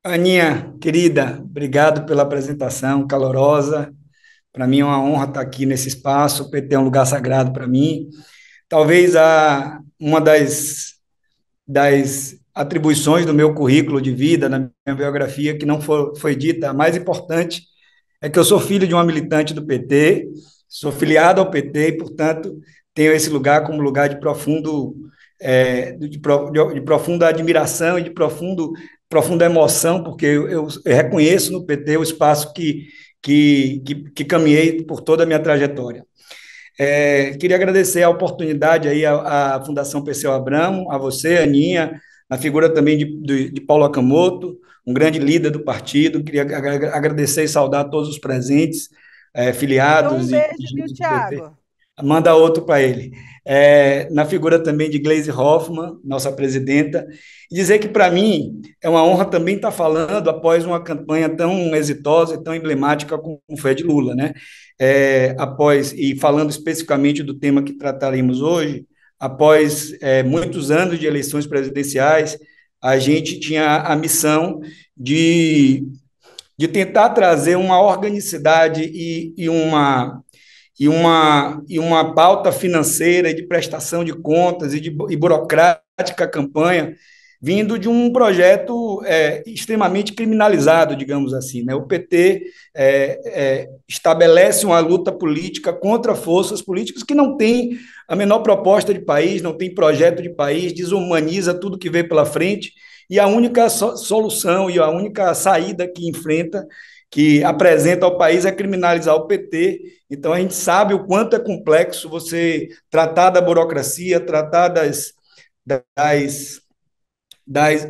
Aninha, querida, obrigado pela apresentação calorosa. Para mim é uma honra estar aqui nesse espaço. O PT é um lugar sagrado para mim. Talvez uma das atribuições do meu currículo de vida, na minha biografia, que não foi dita, a mais importante, é que eu sou filho de uma militante do PT, sou filiado ao PT e, portanto, tenho esse lugar como lugar de de profunda admiração e de profunda emoção, porque eu reconheço no PT o espaço que caminhei por toda a minha trajetória. Queria agradecer a oportunidade aí à Fundação Perseu Abramo, a você, Aninha, na figura também de Paulo Akamoto, um grande líder do partido. Queria agradecer e saudar todos os presentes, Mandou um filiados e beijo, viu, dirigentes do PT. Tiago? Manda outro para ele. Na figura também de Gleisi Hoffmann, nossa presidenta, e dizer que, para mim, é uma honra também estar falando após uma campanha tão exitosa e tão emblemática como foi a de Lula, né? E falando especificamente do tema que trataremos hoje, após muitos anos de eleições presidenciais, a gente tinha a missão de, de tentar trazer uma organicidade e uma pauta financeira e de prestação de contas e burocrática campanha vindo de um projeto extremamente criminalizado, digamos assim. Né? O PT estabelece uma luta política contra forças políticas que não têm a menor proposta de país, não tem projeto de país, desumaniza tudo que vê pela frente, e a única solução e a única saída que enfrenta, que apresenta ao país, é criminalizar o PT. Então, a gente sabe o quanto é complexo você tratar da burocracia, tratar das,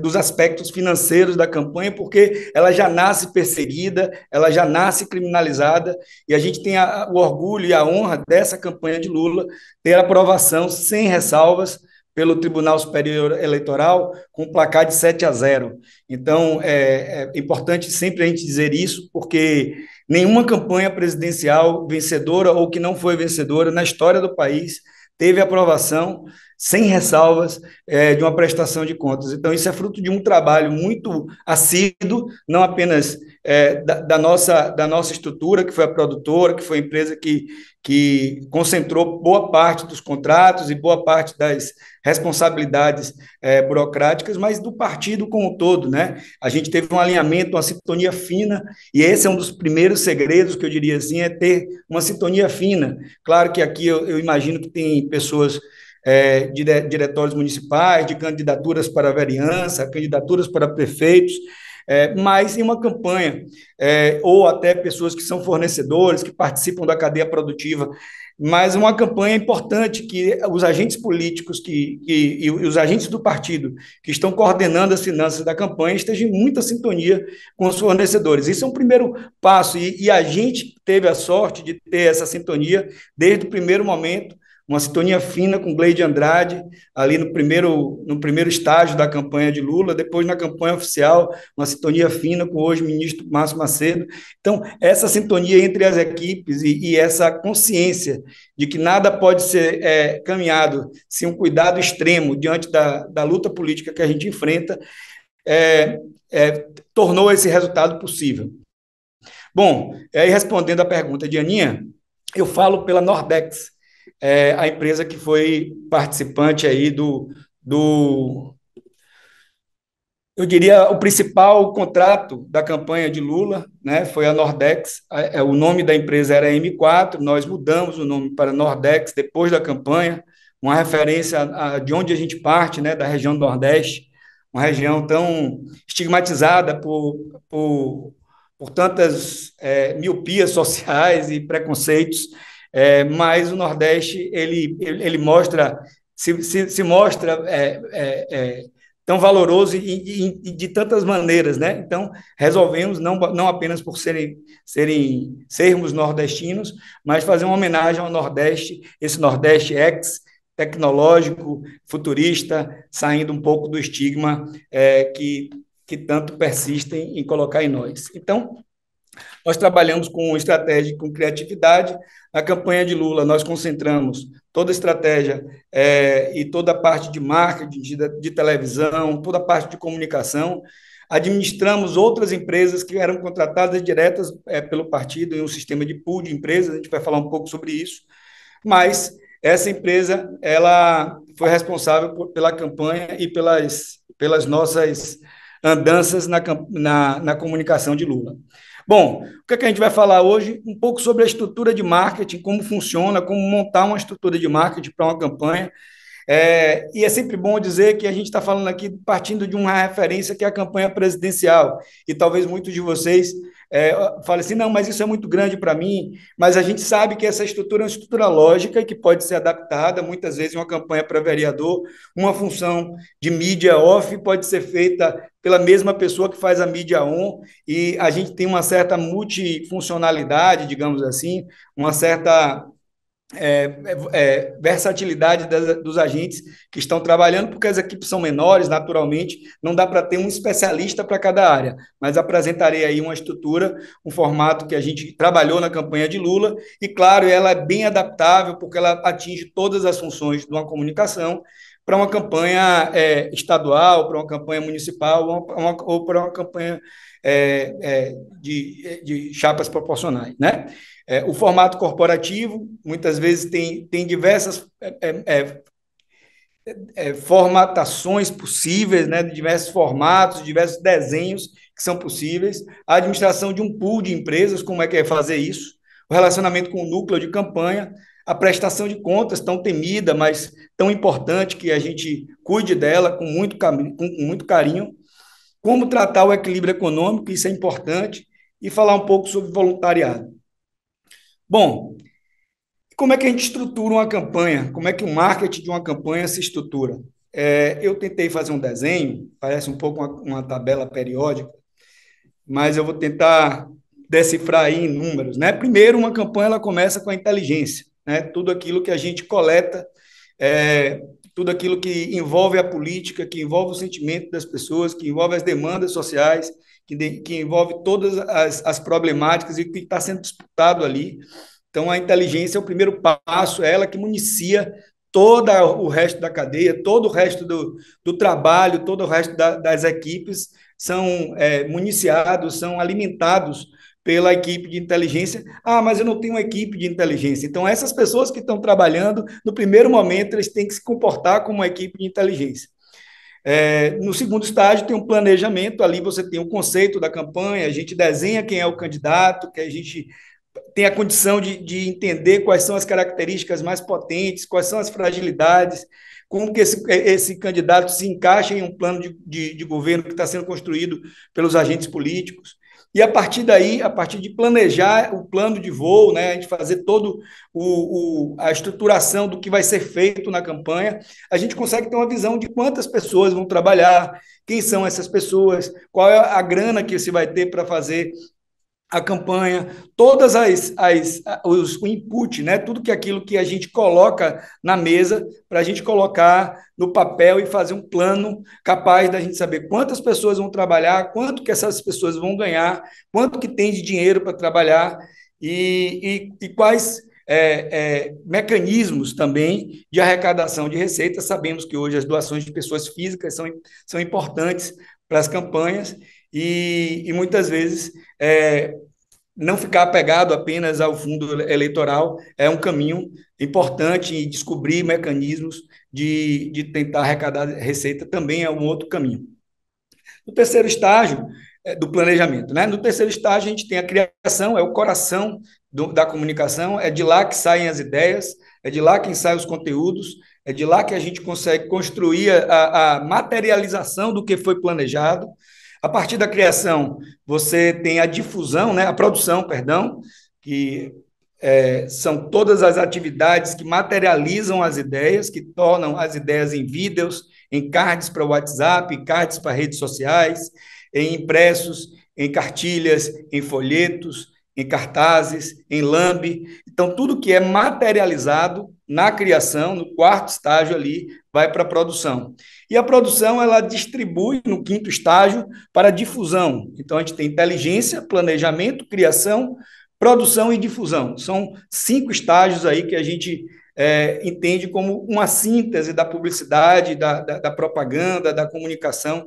dos aspectos financeiros da campanha, porque ela já nasce perseguida, ela já nasce criminalizada, e a gente tem o orgulho e a honra dessa campanha de Lula ter a aprovação sem ressalvas pelo Tribunal Superior Eleitoral com placar de 7-0. Então, é importante sempre a gente dizer isso, porque nenhuma campanha presidencial vencedora ou que não foi vencedora na história do país teve aprovação sem ressalvas de uma prestação de contas. Então, isso é fruto de um trabalho muito assíduo, não apenas da nossa estrutura, que foi a produtora, que foi a empresa que concentrou boa parte dos contratos e boa parte das responsabilidades burocráticas, mas do partido como um todo, né? A gente teve um alinhamento, uma sintonia fina, e esse é um dos primeiros segredos que eu diria assim, é ter uma sintonia fina. Claro que aqui eu imagino que tem pessoas de diretórios municipais, de candidaturas para vereança, candidaturas para prefeitos, mas em uma campanha, ou até pessoas que são fornecedores, que participam da cadeia produtiva, mas uma campanha importante que os agentes políticos e os agentes do partido que estão coordenando as finanças da campanha estejam em muita sintonia com os fornecedores. Isso é um primeiro passo, e a gente teve a sorte de ter essa sintonia desde o primeiro momento, uma sintonia fina com Gleide Andrade, ali no primeiro estágio da campanha de Lula, depois na campanha oficial, uma sintonia fina com o hoje ministro Márcio Macedo. Então, essa sintonia entre as equipes e essa consciência de que nada pode ser caminhado sem um cuidado extremo diante da luta política que a gente enfrenta, é, tornou esse resultado possível. Bom, aí respondendo à pergunta de Aninha, eu falo pela Nordex, a empresa que foi participante aí eu diria, o principal contrato da campanha de Lula, né, foi a Nordex. O nome da empresa era M4, nós mudamos o nome para Nordex depois da campanha, uma referência de onde a gente parte, né, da região do Nordeste, uma região tão estigmatizada por tantas miopias sociais e preconceitos, mas o Nordeste ele mostra se mostra tão valoroso e de tantas maneiras, né? Então, resolvemos, não apenas por sermos nordestinos, mas fazer uma homenagem ao Nordeste, esse Nordeste tecnológico, futurista, saindo um pouco do estigma que tanto persistem em colocar em nós. Então, nós trabalhamos com estratégia e com criatividade. Na campanha de Lula, nós concentramos toda a estratégia e toda a parte de marketing, de televisão, toda a parte de comunicação. administramos outras empresas que eram contratadas diretas pelo partido em um sistema de pool de empresas, a gente vai falar um pouco sobre isso, mas essa empresa ela foi responsável pela campanha e pelas nossas andanças na comunicação de Lula. Bom, o que é que a gente vai falar hoje? Um pouco sobre a estrutura de marketing, como funciona, como montar uma estrutura de marketing para uma campanha. E é sempre bom dizer que a gente está falando aqui partindo de uma referência que é a campanha presidencial, e talvez muitos de vocês falem assim, não, mas isso é muito grande para mim, mas a gente sabe que essa estrutura é uma estrutura lógica e que pode ser adaptada, muitas vezes uma campanha para vereador, uma função de mídia off pode ser feita pela mesma pessoa que faz a mídia on, e a gente tem uma certa multifuncionalidade, digamos assim, uma certa versatilidade dos agentes que estão trabalhando, porque as equipes são menores, naturalmente, não dá para ter um especialista para cada área, mas apresentarei aí uma estrutura, um formato que a gente trabalhou na campanha de Lula, e claro, ela é bem adaptável, porque ela atinge todas as funções de uma comunicação, para uma campanha estadual, para uma campanha municipal, ou para uma campanha de chapas proporcionais, né? O formato corporativo, muitas vezes, tem diversas formatações possíveis, né, de diversos formatos, diversos desenhos que são possíveis. A administração de um pool de empresas, como é que é fazer isso? O relacionamento com o núcleo de campanha, a prestação de contas, tão temida, mas tão importante que a gente cuide dela com muito carinho. Como tratar o equilíbrio econômico, isso é importante, e falar um pouco sobre voluntariado. Bom, como é que a gente estrutura uma campanha? Como é que o marketing de uma campanha se estrutura? Eu tentei fazer um desenho, parece um pouco uma tabela periódica, mas eu vou tentar decifrar aí em números, né? Primeiro, uma campanha ela começa com a inteligência, né? Tudo aquilo que a gente coleta, tudo aquilo que envolve a política, que envolve o sentimento das pessoas, que envolve as demandas sociais, que envolve todas as problemáticas e o que está sendo disputado ali. Então, a inteligência é o primeiro passo, é ela que municia todo o resto da cadeia, todo o resto do trabalho, todo o resto das equipes são municiados, são alimentados pela equipe de inteligência. Ah, mas eu não tenho uma equipe de inteligência. Então, essas pessoas que estão trabalhando, no primeiro momento, eles têm que se comportar como uma equipe de inteligência. No segundo estágio, tem um planejamento, ali você tem o conceito da campanha, a gente desenha quem é o candidato, que a gente tem a condição de entender quais são as características mais potentes, quais são as fragilidades, como que esse candidato se encaixa em um plano de governo que está sendo construído pelos agentes políticos. E a partir daí, a partir de planejar o plano de voo, né, a gente fazer toda a estruturação do que vai ser feito na campanha, a gente consegue ter uma visão de quantas pessoas vão trabalhar, quem são essas pessoas, qual é a grana que se vai ter para fazer a campanha, todas o input, né? Tudo aquilo que a gente coloca na mesa para a gente colocar no papel e fazer um plano capaz da gente saber quantas pessoas vão trabalhar, quanto que essas pessoas vão ganhar, quanto que tem de dinheiro para trabalhar e quais mecanismos também de arrecadação de receitas. Sabemos que hoje as doações de pessoas físicas são importantes para as campanhas, e muitas vezes não ficar apegado apenas ao fundo eleitoral é um caminho importante, e descobrir mecanismos de tentar arrecadar receita também é um outro caminho. No terceiro estágio do planejamento, né? No terceiro estágio a gente tem a criação, é o coração da comunicação, é de lá que saem as ideias, é de lá que saem os conteúdos, é de lá que a gente consegue construir a materialização do que foi planejado. A partir da criação, você tem a difusão, né, a produção, perdão, que são todas as atividades que materializam as ideias, que tornam as ideias em vídeos, em cards para o WhatsApp, em cards para redes sociais, em impressos, em cartilhas, em folhetos, em cartazes, em lambe. Então, tudo que é materializado na criação, no quarto estágio ali, vai para a produção. E a produção, ela distribui no quinto estágio para a difusão. Então, a gente tem inteligência, planejamento, criação, produção e difusão. São 5 estágios aí que a gente entende como uma síntese da publicidade, da propaganda, da comunicação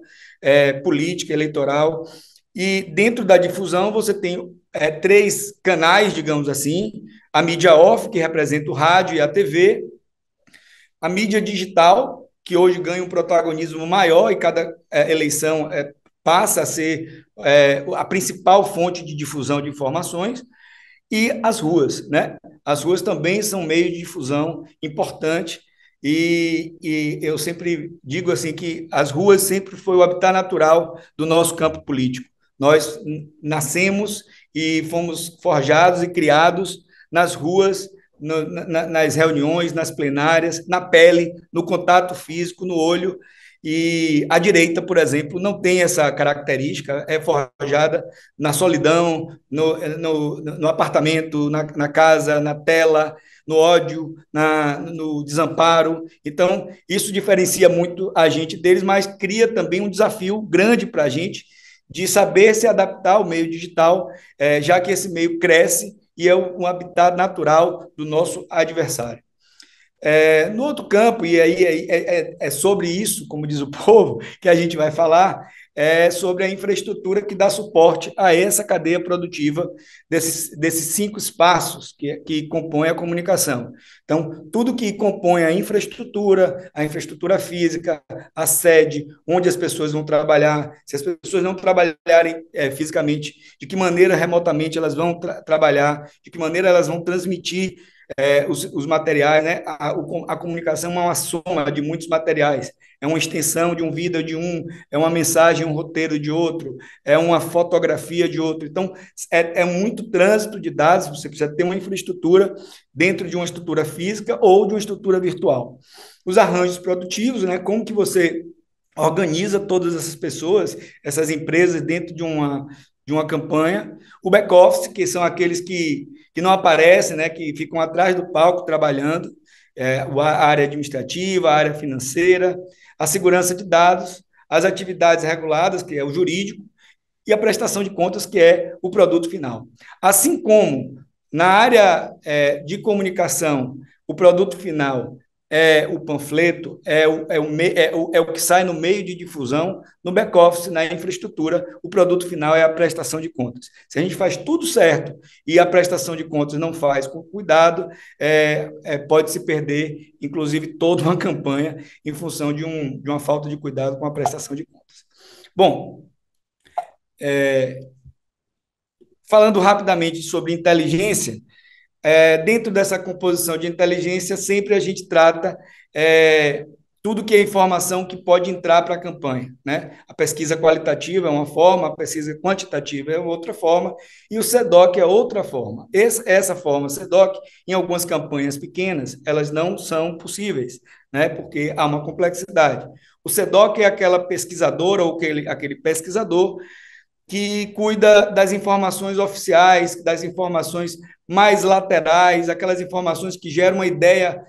política, eleitoral. E dentro da difusão você tem três canais, digamos assim: a mídia off, que representa o rádio e a TV, a mídia digital, que hoje ganha um protagonismo maior e cada eleição passa a ser a principal fonte de difusão de informações, e as ruas, né? As ruas também são meio de difusão importante, e eu sempre digo assim que as ruas sempre foi o habitat natural do nosso campo político. Nós nascemos e fomos forjados e criados nas ruas, nas reuniões, nas plenárias, na pele, no contato físico, no olho. E a direita, por exemplo, não tem essa característica, é forjada na solidão, no apartamento, na casa, na tela, no ódio, no desamparo. Então, isso diferencia muito a gente deles, mas cria também um desafio grande para a gente de saber se adaptar ao meio digital, já que esse meio cresce e é um habitat natural do nosso adversário. No outro campo, e aí é sobre isso, como diz o povo, que a gente vai falar, é sobre a infraestrutura que dá suporte a essa cadeia produtiva desses cinco espaços que compõem a comunicação. Então, tudo que compõe a infraestrutura física, a sede, onde as pessoas vão trabalhar, se as pessoas não trabalharem fisicamente, de que maneira remotamente elas vão trabalhar, de que maneira elas vão transmitir os materiais, né? A comunicação é uma soma de muitos materiais, é uma extensão de um vídeo de um, é uma mensagem, um roteiro de outro, é uma fotografia de outro. Então, é muito trânsito de dados, você precisa ter uma infraestrutura dentro de uma estrutura física ou de uma estrutura virtual. Os arranjos produtivos, né? Como que você organiza todas essas pessoas, essas empresas dentro de uma campanha. O back-office, que são aqueles que não aparecem, né, que ficam atrás do palco trabalhando, a área administrativa, a área financeira, a segurança de dados, as atividades reguladas, que é o jurídico, e a prestação de contas, que é o produto final. Assim como na área de comunicação, o produto final é o panfleto, é o que sai no meio de difusão, no back-office, na infraestrutura, o produto final é a prestação de contas. Se a gente faz tudo certo e a prestação de contas não faz com cuidado, pode se perder, inclusive, toda uma campanha em função de uma falta de cuidado com a prestação de contas. Bom, falando rapidamente sobre inteligência, dentro dessa composição de inteligência, sempre a gente trata tudo que é informação que pode entrar para a campanha, né? A pesquisa qualitativa é uma forma, a pesquisa quantitativa é outra forma, e o SEDOC é outra forma. Essa forma, SEDOC, em algumas campanhas pequenas, elas não são possíveis, né? Porque há uma complexidade. O SEDOC é aquela pesquisadora ou aquele pesquisador que cuida das informações oficiais, das informações mais laterais, aquelas informações que geram uma ideia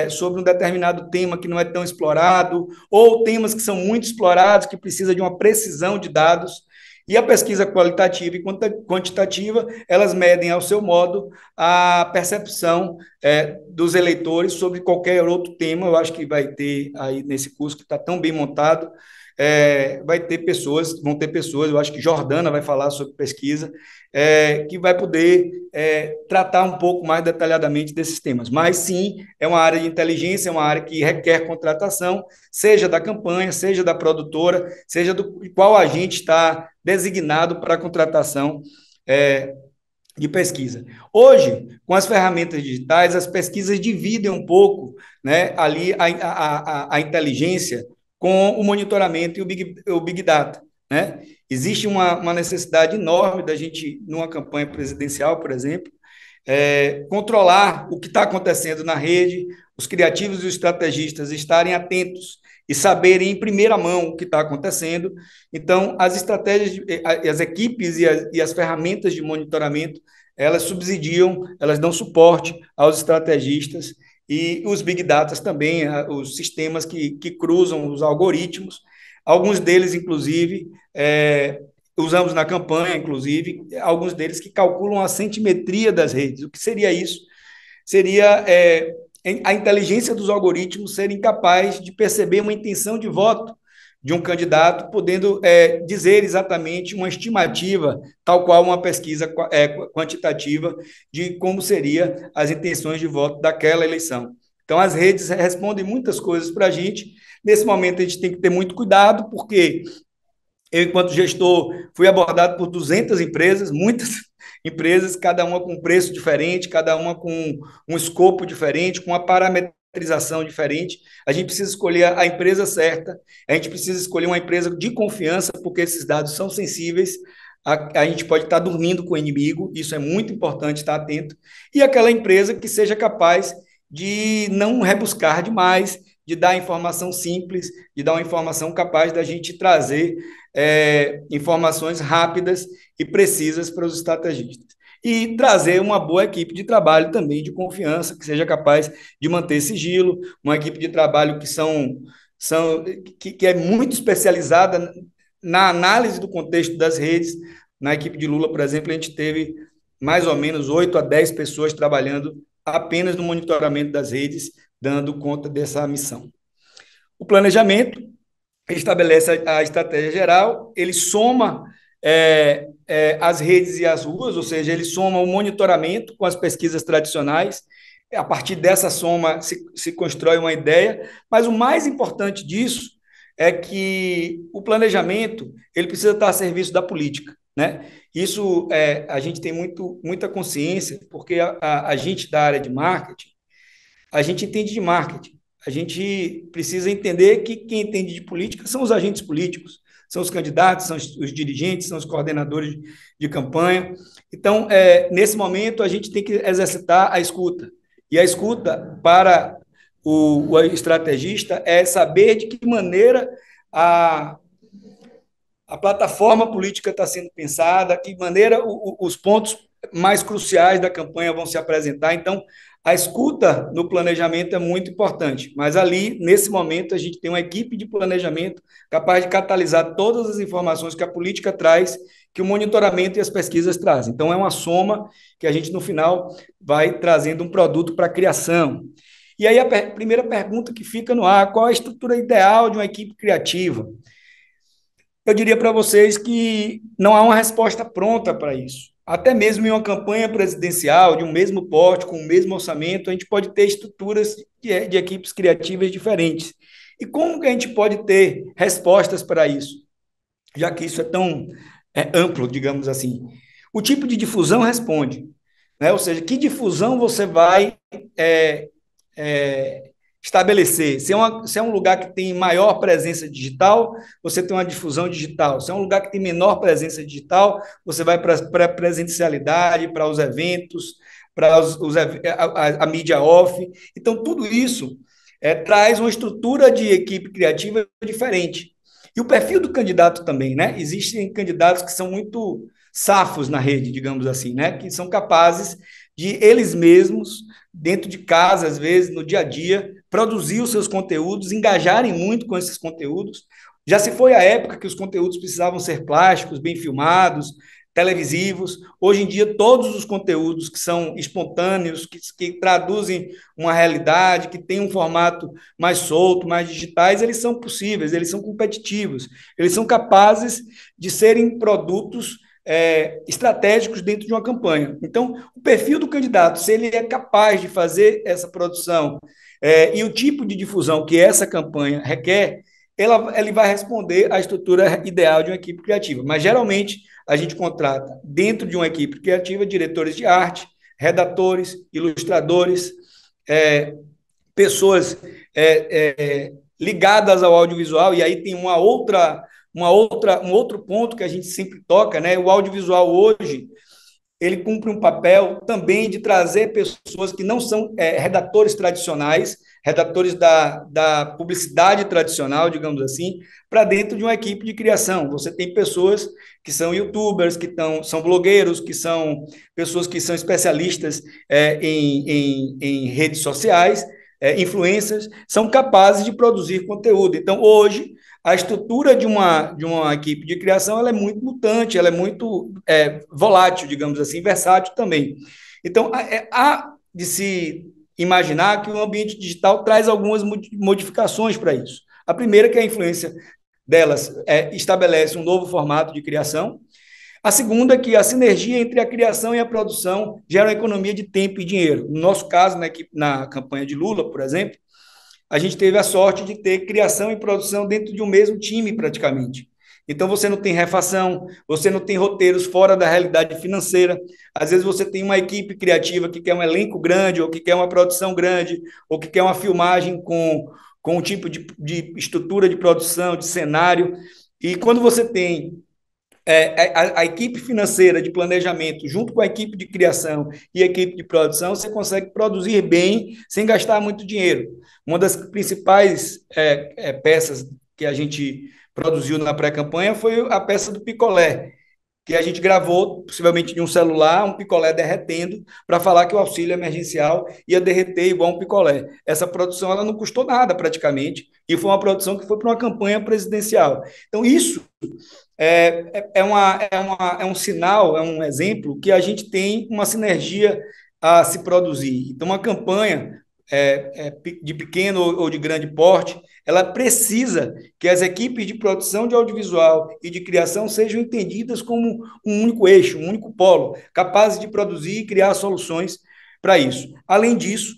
sobre um determinado tema que não é tão explorado, ou temas que são muito explorados, que precisa de uma precisão de dados. E a pesquisa qualitativa e quantitativa, elas medem, ao seu modo, a percepção dos eleitores sobre qualquer outro tema. Eu acho que vai ter aí nesse curso que está tão bem montado, vão ter pessoas, eu acho que Jordana vai falar sobre pesquisa, que vai poder tratar um pouco mais detalhadamente desses temas. Mas, sim, é uma área de inteligência, é uma área que requer contratação, seja da campanha, seja da produtora, seja do qual agente está designado para a contratação de pesquisa. Hoje, com as ferramentas digitais, as pesquisas dividem um pouco, né, ali a inteligência com o monitoramento e o Big Data, né? Existe uma necessidade enorme da gente, numa campanha presidencial, por exemplo, controlar o que está acontecendo na rede, os criativos e os estrategistas estarem atentos e saberem em primeira mão o que está acontecendo. Então, as estratégias, as equipes e as ferramentas de monitoramento, elas subsidiam, elas dão suporte aos estrategistas e os Big Data também, os sistemas que cruzam os algoritmos, alguns deles, inclusive, usamos na campanha, inclusive, alguns deles que calculam a centimetria das redes. O que seria isso? Seria a inteligência dos algoritmos serem capazes de perceber uma intenção de voto de um candidato, podendo dizer exatamente uma estimativa, tal qual uma pesquisa quantitativa de como seriam as intenções de voto daquela eleição. Então, as redes respondem muitas coisas para a gente. Nesse momento, a gente tem que ter muito cuidado, porque eu, enquanto gestor, fui abordado por 200 empresas, muitas empresas, cada uma com preço diferente, cada uma com um escopo diferente, com uma parametrização diferente. A gente precisa escolher a empresa certa, a gente precisa escolher uma empresa de confiança, porque esses dados são sensíveis. A gente pode estar dormindo com o inimigo, isso é muito importante estar atento. E aquela empresa que seja capaz de não rebuscar demais, de dar informação simples, de dar uma informação capaz da gente trazer informações rápidas e precisas para os estrategistas. E trazer uma boa equipe de trabalho também de confiança, que seja capaz de manter sigilo, uma equipe de trabalho que é muito especializada na análise do contexto das redes. Na equipe de Lula, por exemplo, a gente teve mais ou menos 8 a 10 pessoas trabalhando apenas no monitoramento das redes, dando conta dessa missão. O planejamento estabelece a estratégia geral, ele soma as redes e as ruas, ou seja, ele soma o monitoramento com as pesquisas tradicionais. A partir dessa soma se constrói uma ideia, mas o mais importante disso é que o planejamento ele precisa estar a serviço da política, né? Isso a gente tem muita consciência, porque a gente da área de marketing, a gente entende de marketing. A gente precisa entender que quem entende de política são os agentes políticos, são os candidatos, são os dirigentes, são os coordenadores de campanha. Então, nesse momento, a gente tem que exercitar a escuta. E a escuta para o estrategista é saber de que maneira a plataforma política está sendo pensada, de que maneira os pontos mais cruciais da campanha vão se apresentar. Então, a escuta no planejamento é muito importante, mas ali, nesse momento, a gente tem uma equipe de planejamento capaz de catalisar todas as informações que a política traz, que o monitoramento e as pesquisas trazem. Então, é uma soma que a gente, no final, vai trazendo um produto para a criação. E aí, a primeira pergunta que fica no ar: qual a estrutura ideal de uma equipe criativa? Eu diria para vocês que não há uma resposta pronta para isso. Até mesmo em uma campanha presidencial, de um mesmo porte, com o mesmo orçamento, a gente pode ter estruturas de equipes criativas diferentes. E como que a gente pode ter respostas para isso? Já que isso é tão amplo, digamos assim. O tipo de difusão responde, né? Ou seja, que difusão você vai estabelecer. Se é um lugar que tem maior presença digital, você tem uma difusão digital. Se é um lugar que tem menor presença digital, você vai para a presencialidade, para os eventos, para a mídia off. Então, tudo isso traz uma estrutura de equipe criativa diferente. E o perfil do candidato também, né? Existem candidatos que são muito safos na rede, digamos assim, né? Que são capazes de eles mesmos, dentro de casa, às vezes, no dia a dia, produzir os seus conteúdos, engajarem muito com esses conteúdos. Já se foi a época que os conteúdos precisavam ser plásticos, bem filmados, televisivos. Hoje em dia, todos os conteúdos que são espontâneos, que traduzem uma realidade, que têm um formato mais solto, mais digitais, eles são possíveis, eles são competitivos, eles são capazes de serem produtos estratégicos dentro de uma campanha. Então, o perfil do candidato, se ele é capaz de fazer essa produção e o tipo de difusão que essa campanha requer, ele vai responder à estrutura ideal de uma equipe criativa. Mas, geralmente, a gente contrata, dentro de uma equipe criativa, diretores de arte, redatores, ilustradores, pessoas ligadas ao audiovisual, e aí tem um outro ponto que a gente sempre toca, né? O audiovisual hoje, ele cumpre um papel também de trazer pessoas que não são redatores tradicionais, redatores da publicidade tradicional, digamos assim, para dentro de uma equipe de criação. Você tem pessoas que são youtubers, são blogueiros, que são pessoas que são especialistas em redes sociais, influencers, são capazes de produzir conteúdo. Então, hoje, a estrutura de uma equipe de criação ela é muito mutante, ela é muito volátil, digamos assim, versátil também. Então, há de se imaginar que o ambiente digital traz algumas modificações para isso. A primeira, que é a influência delas estabelece um novo formato de criação. A segunda é que a sinergia entre a criação e a produção gera uma economia de tempo e dinheiro. No nosso caso, na campanha de Lula, por exemplo, a gente teve a sorte de ter criação e produção dentro de um mesmo time, praticamente. Então, você não tem refação, você não tem roteiros fora da realidade financeira. Às vezes, você tem uma equipe criativa que quer um elenco grande, ou que quer uma produção grande, ou que quer uma filmagem com um tipo de estrutura de produção, de cenário. E quando você tem a equipe financeira de planejamento, junto com a equipe de criação e a equipe de produção, você consegue produzir bem sem gastar muito dinheiro. Uma das principais peças que a gente produziu na pré-campanha foi a peça do picolé, que a gente gravou, possivelmente de um celular, um picolé derretendo, para falar que o auxílio emergencial ia derreter igual um picolé. Essa produção ela não custou nada, praticamente, e foi uma produção que foi para uma campanha presidencial. Então, isso é um sinal, é um exemplo que a gente tem uma sinergia a se produzir. Então, uma campanha de pequeno ou de grande porte, ela precisa que as equipes de produção de audiovisual e de criação sejam entendidas como um único eixo, um único polo, capazes de produzir e criar soluções para isso. Além disso,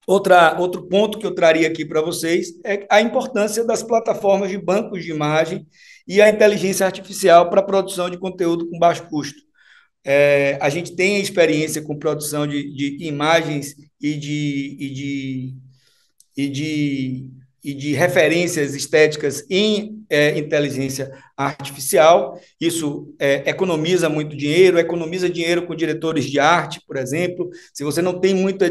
outro ponto que eu traria aqui para vocês é a importância das plataformas de bancos de imagem e a inteligência artificial para a produção de conteúdo com baixo custo. A gente tem experiência com produção de imagens e de, e de referências estéticas em inteligência artificial. Isso economiza muito dinheiro, economiza dinheiro com diretores de arte, por exemplo. Se você não tem muito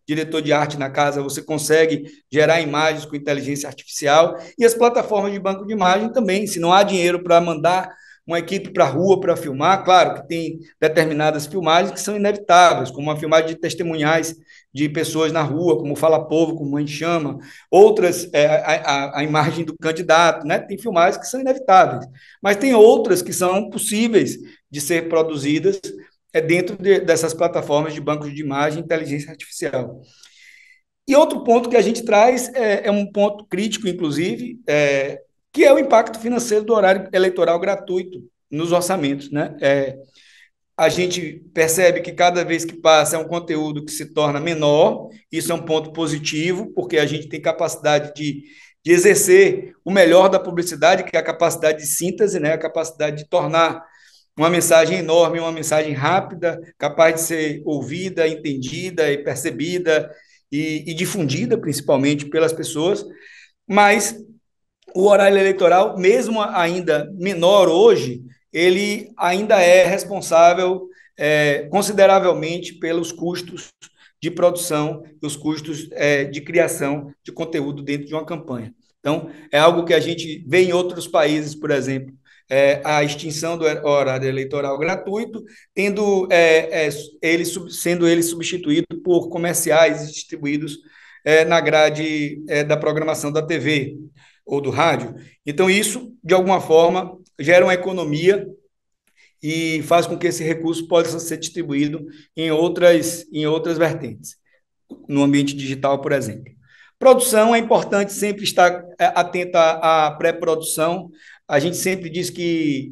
diretor de arte na casa, você consegue gerar imagens com inteligência artificial. E as plataformas de banco de imagem também. Se não há dinheiro para mandar uma equipe para a rua para filmar, claro que tem determinadas filmagens que são inevitáveis, como uma filmagem de testemunhais de pessoas na rua, como Fala Povo, como Mãe Chama, outras, a imagem do candidato, né? Tem filmagens que são inevitáveis, mas tem outras que são possíveis de ser produzidas dentro dessas plataformas de bancos de imagem e inteligência artificial. E outro ponto que a gente traz um ponto crítico, inclusive, que é o impacto financeiro do horário eleitoral gratuito nos orçamentos, né? A gente percebe que cada vez que passa é um conteúdo que se torna menor, isso é um ponto positivo, porque a gente tem capacidade de exercer o melhor da publicidade, que é a capacidade de síntese, né? A capacidade de tornar uma mensagem enorme, uma mensagem rápida, capaz de ser ouvida, entendida e percebida e difundida, principalmente, pelas pessoas, mas o horário eleitoral, mesmo ainda menor hoje, ele ainda é responsável consideravelmente pelos custos de produção, os custos de criação de conteúdo dentro de uma campanha. Então, é algo que a gente vê em outros países, por exemplo, a extinção do horário eleitoral gratuito, sendo ele substituído por comerciais distribuídos na grade da programação da TV ou do rádio. Então, isso, de alguma forma, gera uma economia e faz com que esse recurso possa ser distribuído em outras vertentes, no ambiente digital, por exemplo. Produção, é importante sempre estar atento à pré-produção. A gente sempre diz que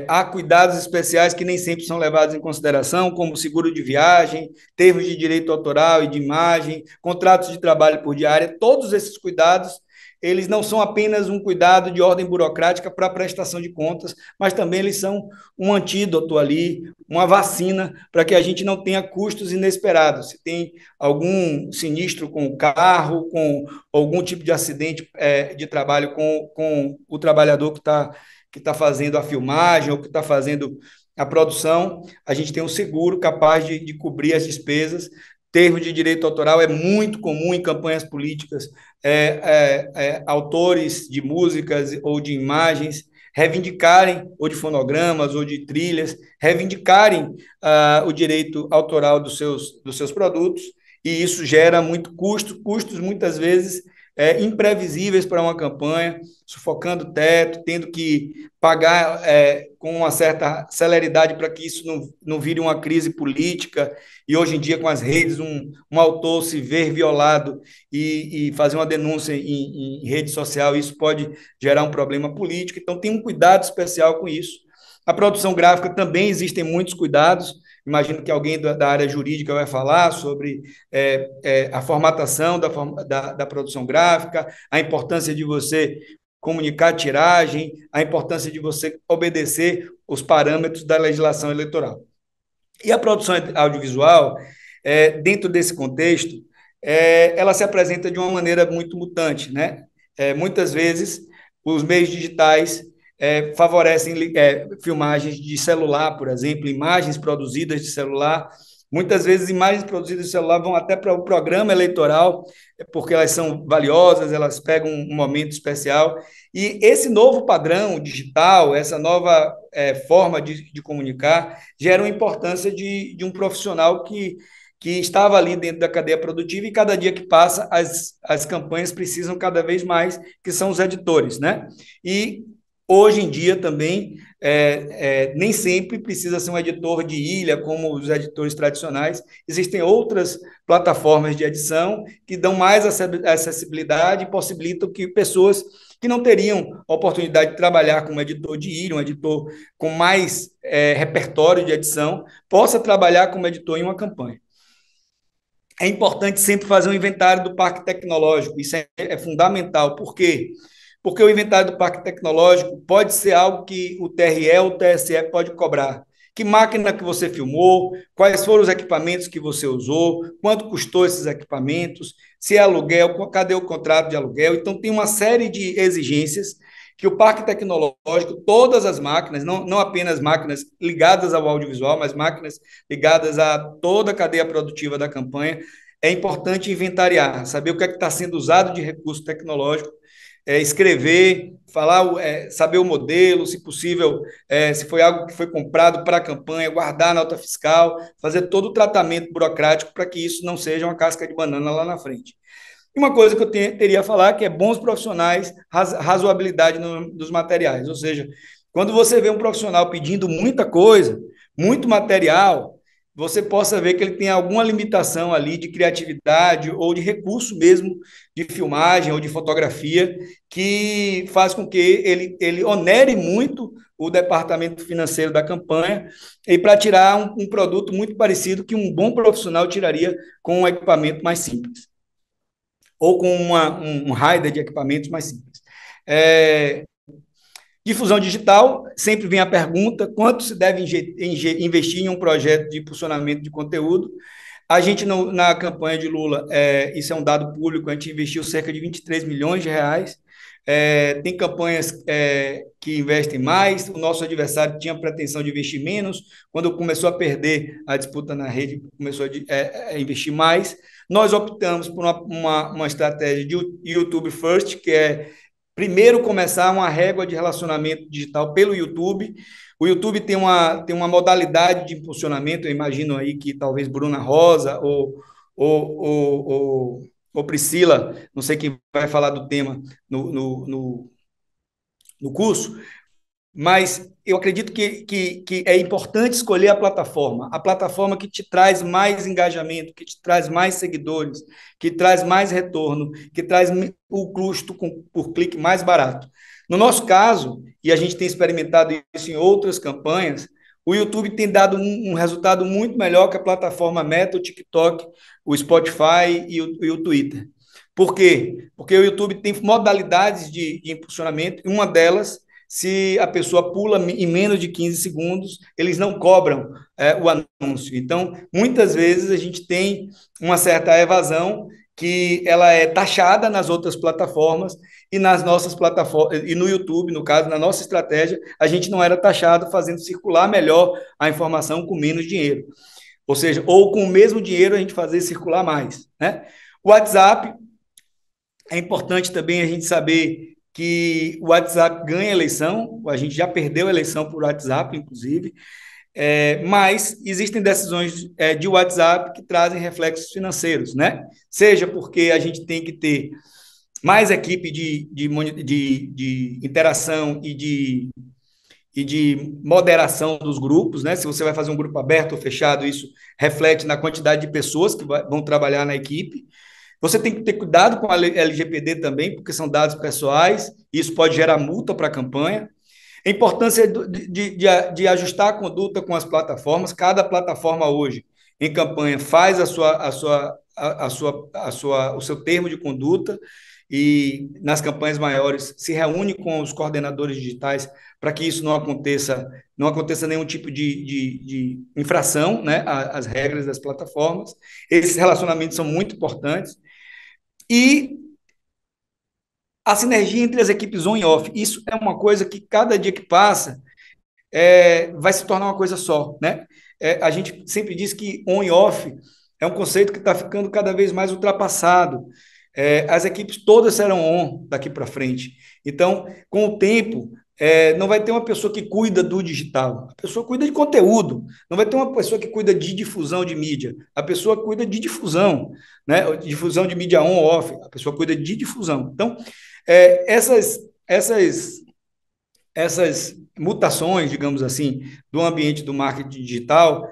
há cuidados especiais que nem sempre são levados em consideração, como seguro de viagem, termos de direito autoral e de imagem, contratos de trabalho por diária, todos esses cuidados eles não são apenas um cuidado de ordem burocrática para a prestação de contas, mas também eles são um antídoto ali, uma vacina para que a gente não tenha custos inesperados. Se tem algum sinistro com o carro, com algum tipo de acidente de trabalho com o trabalhador que tá fazendo a filmagem ou que está fazendo a produção, a gente tem um seguro capaz de cobrir as despesas. Termo de direito autoral é muito comum em campanhas políticas, autores de músicas ou de imagens reivindicarem, ou de fonogramas, ou de trilhas, reivindicarem o direito autoral dos seus produtos, e isso gera muito custos muitas vezes imprevisíveis para uma campanha, sufocando o teto, tendo que pagar com uma certa celeridade para que isso não vire uma crise política, e hoje em dia, com as redes, um autor se ver violado e fazer uma denúncia em rede social, isso pode gerar um problema político, então tem um cuidado especial com isso. A produção gráfica também existem muitos cuidados, imagino que alguém da área jurídica vai falar sobre a formatação da produção gráfica, a importância de você comunicar a tiragem, a importância de você obedecer os parâmetros da legislação eleitoral. E a produção audiovisual, dentro desse contexto, ela se apresenta de uma maneira muito mutante, né? Muitas vezes, os meios digitais favorecem filmagens de celular, por exemplo, imagens produzidas de celular. Muitas vezes, imagens produzidas de celular vão até para o programa eleitoral, porque elas são valiosas, elas pegam um momento especial. E esse novo padrão digital, essa nova forma de comunicar, gera uma importância de um profissional que estava ali dentro da cadeia produtiva, e cada dia que passa, as campanhas precisam cada vez mais, que são os editores, né? E hoje em dia também, nem sempre precisa ser um editor de ilha, como os editores tradicionais. Existem outras plataformas de edição que dão mais acessibilidade e possibilitam que pessoas que não teriam a oportunidade de trabalhar como editor de ilha, um editor com mais repertório de edição, possa trabalhar como editor em uma campanha. É importante sempre fazer um inventário do parque tecnológico, isso é fundamental. Por quê? Porque o inventário do parque tecnológico pode ser algo que o TRE ou o TSE pode cobrar. Que máquina que você filmou, quais foram os equipamentos que você usou, quanto custou esses equipamentos, se é aluguel, cadê o contrato de aluguel. Então, tem uma série de exigências que o parque tecnológico, todas as máquinas, não apenas máquinas ligadas ao audiovisual, mas máquinas ligadas a toda a cadeia produtiva da campanha, é importante inventariar, saber o que é que está sendo usado de recurso tecnológico, escrever, falar, saber o modelo, se possível, se foi algo que foi comprado para a campanha, guardar a nota fiscal, fazer todo o tratamento burocrático para que isso não seja uma casca de banana lá na frente. E uma coisa que eu teria a falar que é bons profissionais, razoabilidade dos materiais. Ou seja, quando você vê um profissional pedindo muita coisa, muito material, você possa ver que ele tem alguma limitação ali de criatividade ou de recurso mesmo de filmagem ou de fotografia, que faz com que ele onere muito o departamento financeiro da campanha e para tirar um produto muito parecido que um bom profissional tiraria com um equipamento mais simples ou com um rider de equipamentos mais simples. Difusão digital, sempre vem a pergunta, quanto se deve investir em um projeto de impulsionamento de conteúdo? A gente, na campanha de Lula, isso é um dado público, a gente investiu cerca de 23 milhões de reais, tem campanhas que investem mais, o nosso adversário tinha pretensão de investir menos, quando começou a perder a disputa na rede, começou a investir mais. Nós optamos por uma estratégia de YouTube First, que é primeiro começar uma régua de relacionamento digital pelo YouTube. O YouTube tem uma modalidade de impulsionamento, eu imagino aí que talvez Bruna Rosa ou Priscila, não sei quem vai falar do tema no curso, mas eu acredito que é importante escolher a plataforma que te traz mais engajamento, que te traz mais seguidores, que traz mais retorno, que traz o custo por clique mais barato. No nosso caso, e a gente tem experimentado isso em outras campanhas, o YouTube tem dado um resultado muito melhor que a plataforma Meta, o TikTok, o Spotify e o Twitter. Por quê? Porque o YouTube tem modalidades de impulsionamento, e uma delas, se a pessoa pula em menos de 15 segundos, eles não cobram o anúncio. Então, muitas vezes a gente tem uma certa evasão que ela é taxada nas outras plataformas, e nas nossas plataformas, e no YouTube, no caso, na nossa estratégia, a gente não era taxado, fazendo circular melhor a informação com menos dinheiro. Ou seja, ou com o mesmo dinheiro a gente fazer circular mais, né? O WhatsApp, é importante também a gente saber que o WhatsApp ganha eleição, a gente já perdeu a eleição por WhatsApp, inclusive, mas existem decisões de WhatsApp que trazem reflexos financeiros, né? Seja porque a gente tem que ter mais equipe de interação e de moderação dos grupos, né? Se você vai fazer um grupo aberto ou fechado, isso reflete na quantidade de pessoas que vão trabalhar na equipe. Você tem que ter cuidado com a LGPD também, porque são dados pessoais, e isso pode gerar multa para a campanha. A importância de ajustar a conduta com as plataformas. Cada plataforma hoje, em campanha, faz o seu termo de conduta e nas campanhas maiores se reúne com os coordenadores digitais para que isso não aconteça nenhum tipo de infração, né, às regras das plataformas. Esses relacionamentos são muito importantes. E a sinergia entre as equipes on e off, isso é uma coisa que cada dia que passa vai se tornar uma coisa só, né? A gente sempre diz que on e off é um conceito que está ficando cada vez mais ultrapassado. As equipes todas serão on daqui para frente. Então, com o tempo, não vai ter uma pessoa que cuida do digital, a pessoa cuida de conteúdo, não vai ter uma pessoa que cuida de difusão de mídia, a pessoa cuida de difusão, né? Difusão de mídia on ou off, a pessoa cuida de difusão. Então, essas essas mutações, digamos assim, do ambiente do marketing digital,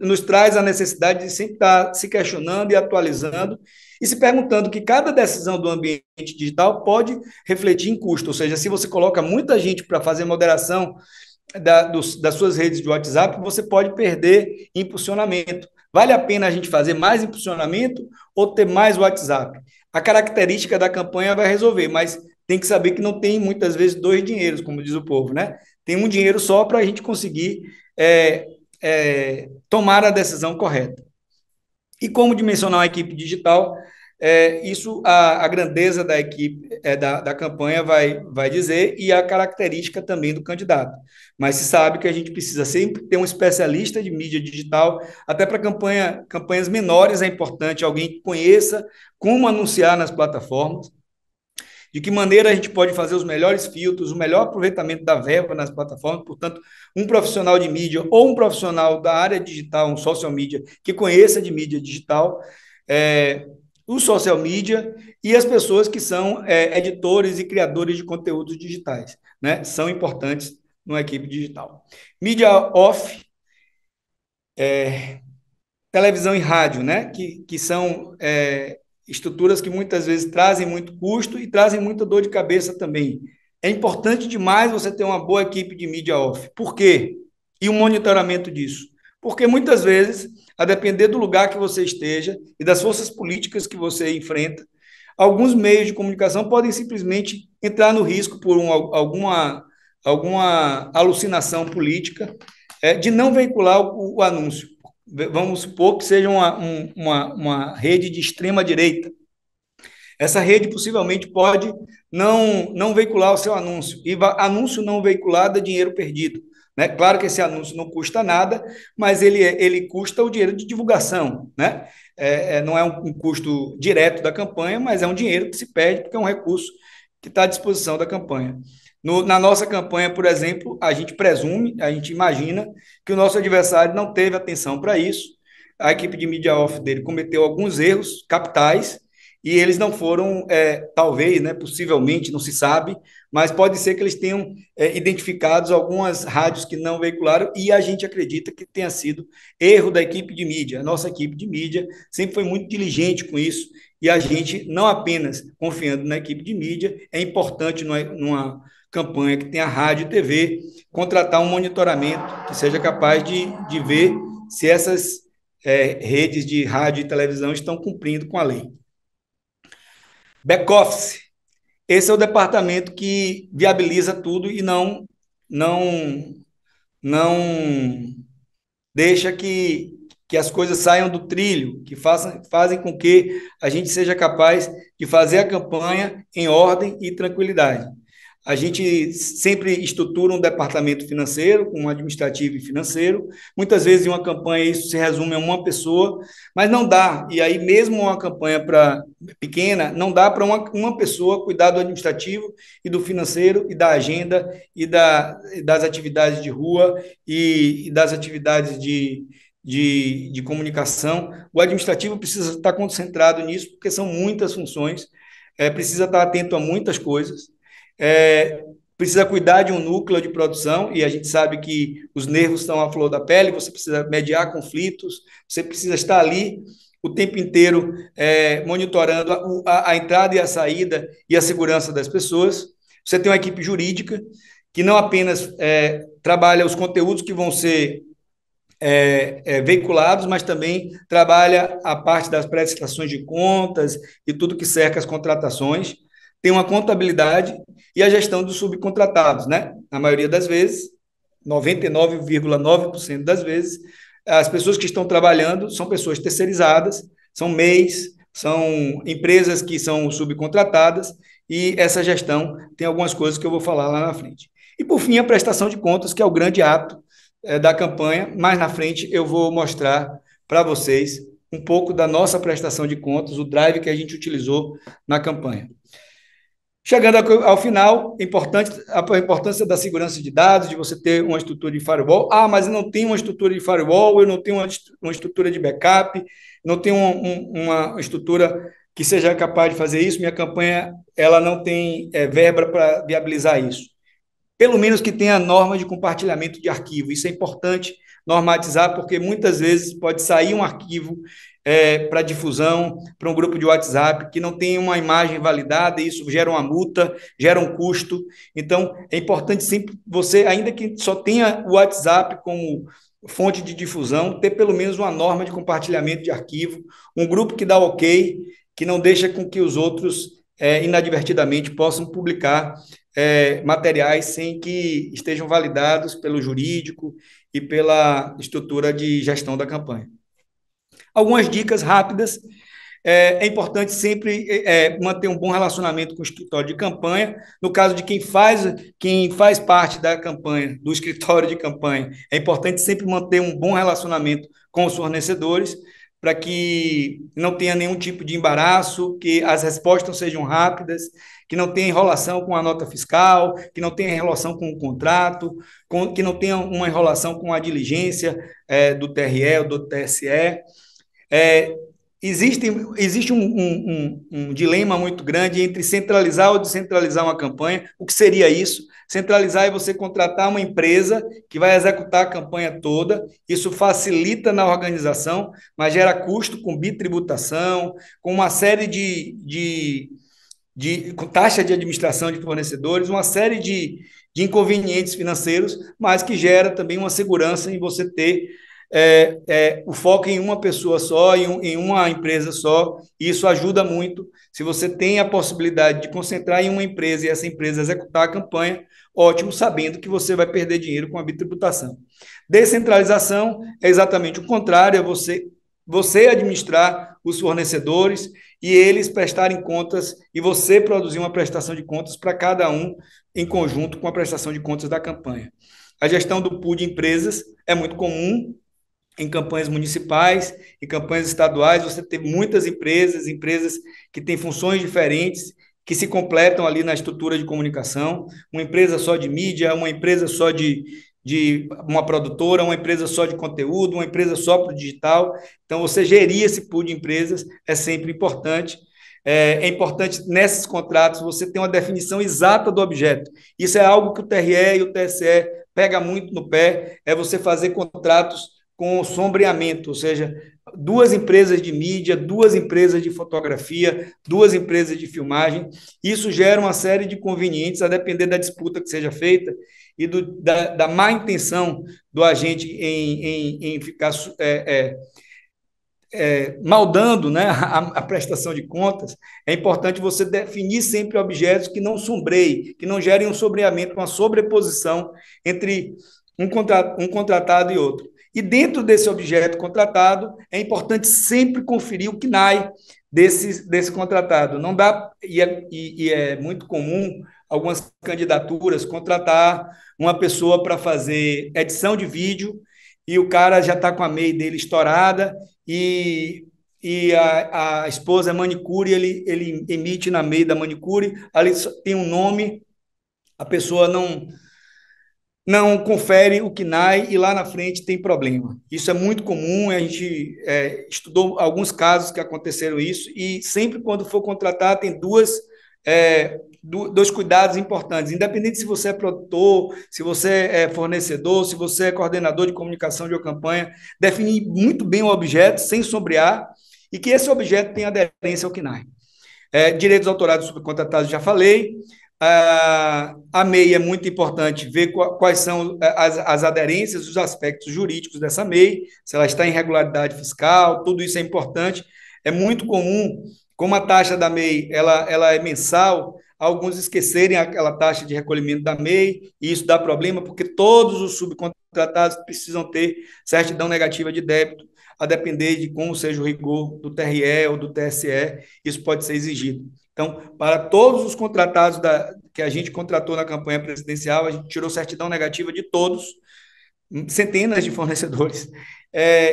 nos traz a necessidade de sempre estar se questionando e atualizando e se perguntando que cada decisão do ambiente digital pode refletir em custo, ou seja, se você coloca muita gente para fazer moderação das suas redes de WhatsApp, você pode perder impulsionamento. Vale a pena a gente fazer mais impulsionamento ou ter mais WhatsApp? A característica da campanha vai resolver, mas tem que saber que não tem muitas vezes dois dinheiros, como diz o povo, né? Tem um dinheiro só para a gente conseguir tomar a decisão correta. E como dimensionar uma equipe digital, isso a grandeza da equipe, da campanha vai dizer, e a característica também do candidato. Mas se sabe que a gente precisa sempre ter um especialista de mídia digital, até para campanhas menores é importante alguém que conheça como anunciar nas plataformas, de que maneira a gente pode fazer os melhores filtros, o melhor aproveitamento da verba nas plataformas. Portanto, um profissional de mídia ou um profissional da área digital, um social media, que conheça de mídia digital, o social media e as pessoas que são editores e criadores de conteúdos digitais, né? São importantes numa equipe digital. Mídia off, televisão e rádio, né? Que são estruturas que muitas vezes trazem muito custo e trazem muita dor de cabeça também. É importante demais você ter uma boa equipe de mídia off. Por quê? E um monitoramento disso. Porque muitas vezes, a depender do lugar que você esteja e das forças políticas que você enfrenta, alguns meios de comunicação podem simplesmente entrar no risco por alguma alucinação política de não veicular o anúncio. Vamos supor que seja uma rede de extrema-direita. Essa rede possivelmente pode não veicular o seu anúncio. E anúncio não veiculado é dinheiro perdido. Né? Claro que esse anúncio não custa nada, mas ele custa o dinheiro de divulgação. Né? Não é um custo direto da campanha, mas é um dinheiro que se perde porque é um recurso que está à disposição da campanha. Na nossa campanha, por exemplo, a gente presume, a gente imagina que o nosso adversário não teve atenção para isso. A equipe de mídia off dele cometeu alguns erros capitais e eles não foram, talvez, né, possivelmente, não se sabe, mas pode ser que eles tenham identificado algumas rádios que não veicularam e a gente acredita que tenha sido erro da equipe de mídia. A nossa equipe de mídia sempre foi muito diligente com isso e a gente, não apenas confiando na equipe de mídia, é importante numa campanha que tenha rádio e TV, contratar um monitoramento que seja capaz de ver se essas redes de rádio e televisão estão cumprindo com a lei. Back-office. Esse é o departamento que viabiliza tudo e não deixa que as coisas saiam do trilho, que fazem com que a gente seja capaz de fazer a campanha em ordem e tranquilidade. A gente sempre estrutura um departamento financeiro, com um administrativo e financeiro. Muitas vezes, em uma campanha, isso se resume a uma pessoa, mas não dá. E aí, mesmo uma campanha pequena, não dá para uma pessoa cuidar do administrativo e do financeiro e da agenda e das atividades de rua e das atividades de comunicação. O administrativo precisa estar concentrado nisso, porque são muitas funções, precisa estar atento a muitas coisas, é, precisa cuidar de um núcleo de produção, e a gente sabe que os nervos estão à flor da pele, você precisa mediar conflitos, você precisa estar ali o tempo inteiro monitorando a entrada e a saída e a segurança das pessoas. Você tem uma equipe jurídica que não apenas trabalha os conteúdos que vão ser veiculados, mas também trabalha a parte das prestações de contas e tudo que cerca as contratações. Tem uma contabilidade e a gestão dos subcontratados, né? Na maioria das vezes, 99,9% das vezes, as pessoas que estão trabalhando são pessoas terceirizadas, são MEIs, são empresas que são subcontratadas, e essa gestão tem algumas coisas que eu vou falar lá na frente. E, por fim, a prestação de contas, que é o grande ato da campanha. Mais na frente eu vou mostrar para vocês um pouco da nossa prestação de contas, o drive que a gente utilizou na campanha. Chegando ao final, a importância da segurança de dados, de você ter uma estrutura de firewall. Ah, mas eu não tenho uma estrutura de firewall, eu não tenho uma estrutura de backup, não tenho uma estrutura que seja capaz de fazer isso. Minha campanha ela não tem verba para viabilizar isso. Pelo menos que tenha norma de compartilhamento de arquivo. Isso é importante normatizar, porque muitas vezes pode sair um arquivo para difusão, para um grupo de WhatsApp, que não tem uma imagem validada, e isso gera uma multa, gera um custo. Então, é importante sempre você, ainda que só tenha o WhatsApp como fonte de difusão, ter pelo menos uma norma de compartilhamento de arquivo, um grupo que dá ok, que não deixa com que os outros inadvertidamente possam publicar materiais sem que estejam validados pelo jurídico e pela estrutura de gestão da campanha. Algumas dicas rápidas. É importante sempre manter um bom relacionamento com o escritório de campanha. No caso de quem faz parte da campanha, do escritório de campanha, é importante sempre manter um bom relacionamento com os fornecedores, para que não tenha nenhum tipo de embaraço, que as respostas sejam rápidas, que não tenha enrolação com a nota fiscal, que não tenha enrolação com o contrato, que não tenha uma enrolação com a diligência do TRE ou do TSE. É, existe um dilema muito grande entre centralizar ou descentralizar uma campanha. O que seria isso? Centralizar é você contratar uma empresa que vai executar a campanha toda. Isso facilita na organização, mas gera custo com bitributação, com uma série com taxa de administração de fornecedores, uma série de inconvenientes financeiros, mas que gera também uma segurança em você ter o foco em uma pessoa só, em uma empresa só. E isso ajuda muito. Se você tem a possibilidade de concentrar em uma empresa e essa empresa executar a campanha, ótimo, sabendo que você vai perder dinheiro com a bitributação. Descentralização é exatamente o contrário, é você administrar os fornecedores e eles prestarem contas e você produzir uma prestação de contas para cada um em conjunto com a prestação de contas da campanha. A gestão do pool de empresas é muito comum em campanhas municipais, em campanhas estaduais. Você tem muitas empresas que têm funções diferentes, que se completam ali na estrutura de comunicação, uma empresa só de mídia, uma empresa só de uma produtora, uma empresa só de conteúdo, uma empresa só para o digital. Então, você gerir esse pool de empresas é sempre importante. É importante, nesses contratos, você ter uma definição exata do objeto. Isso é algo que o TRE e o TSE pega muito no pé, é você fazer contratos com sombreamento, ou seja, duas empresas de mídia, duas empresas de fotografia, duas empresas de filmagem. Isso gera uma série de convenientes, a depender da disputa que seja feita e da má intenção do agente em ficar maldando, né, a prestação de contas. É importante você definir sempre objetos que não sombreiem, que não gerem um sombreamento, uma sobreposição entre um contratado e outro. E dentro desse objeto contratado, é importante sempre conferir o CNAE desse contratado. Não dá, e é muito comum algumas candidaturas contratar uma pessoa para fazer edição de vídeo e o cara já está com a MEI dele estourada e a esposa é manicure, ele emite na MEI da manicure, ali tem um nome, a pessoa não confere o KNAI e lá na frente tem problema. Isso é muito comum, a gente estudou alguns casos que aconteceram isso, e sempre quando for contratar tem dois cuidados importantes, independente se você é produtor, se você é fornecedor, se você é coordenador de comunicação de uma campanha, definir muito bem o objeto, sem sombrear, e que esse objeto tenha aderência ao KNAI. Direitos autorais dos subcontratados, já falei. A MEI é muito importante ver quais são as aderências, os aspectos jurídicos dessa MEI, se ela está em regularidade fiscal, tudo isso é importante. É muito comum, como a taxa da MEI ela é mensal, alguns esquecerem aquela taxa de recolhimento da MEI, e isso dá problema, porque todos os subcontratados precisam ter certidão negativa de débito, a depender de como seja o rigor do TRE ou do TSE, isso pode ser exigido. Então, para todos os contratados que a gente contratou na campanha presidencial, a gente tirou certidão negativa de todos, centenas de fornecedores.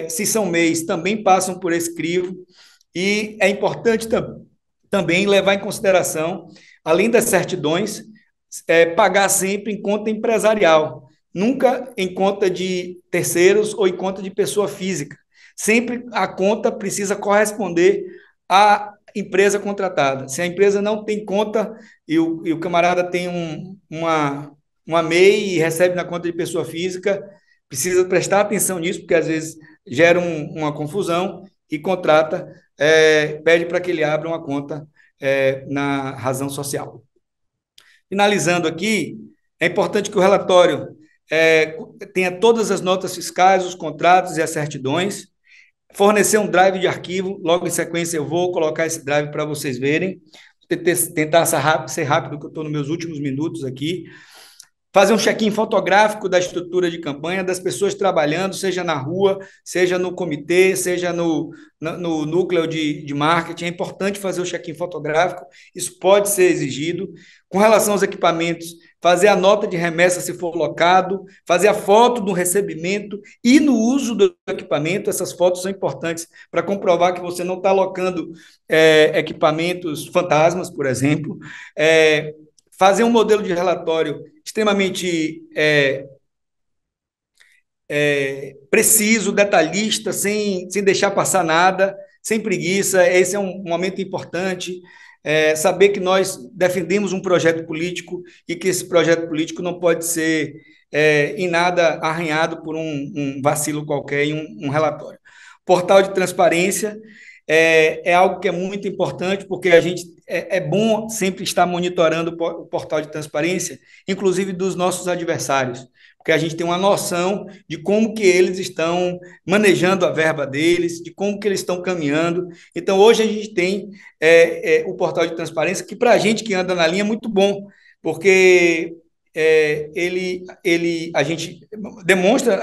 Se são MEIs, também passam por esse crivo, e é importante também levar em consideração, além das certidões, pagar sempre em conta empresarial, nunca em conta de terceiros ou em conta de pessoa física. Sempre a conta precisa corresponder à empresa contratada. Se a empresa não tem conta e o camarada tem uma MEI e recebe na conta de pessoa física, precisa prestar atenção nisso, porque às vezes gera uma confusão, e contrata, pede para que ele abra uma conta na razão social. Finalizando aqui, é importante que o relatório tenha todas as notas fiscais, os contratos e as certidões, fornecer um drive de arquivo, logo em sequência eu vou colocar esse drive para vocês verem, tentar ser rápido, que eu estou nos meus últimos minutos aqui, fazer um check-in fotográfico da estrutura de campanha, das pessoas trabalhando, seja na rua, seja no comitê, seja no núcleo de marketing. É importante fazer o check-in fotográfico, isso pode ser exigido. Com relação aos equipamentos, fazer a nota de remessa se for locado, fazer a foto do recebimento e no uso do equipamento. Essas fotos são importantes para comprovar que você não está alocando equipamentos fantasmas, por exemplo. Fazer um modelo de relatório extremamente preciso, detalhista, sem deixar passar nada, sem preguiça. Esse é um momento importante. Saber que nós defendemos um projeto político e que esse projeto político não pode ser em nada arranhado por um vacilo qualquer em um relatório. Portal de transparência é algo que é muito importante, porque a gente é bom sempre estar monitorando o portal de transparência, inclusive dos nossos adversários, porque a gente tem uma noção de como que eles estão manejando a verba deles, de como que eles estão caminhando. Então, hoje a gente tem o portal de transparência, que para a gente que anda na linha é muito bom, porque a gente demonstra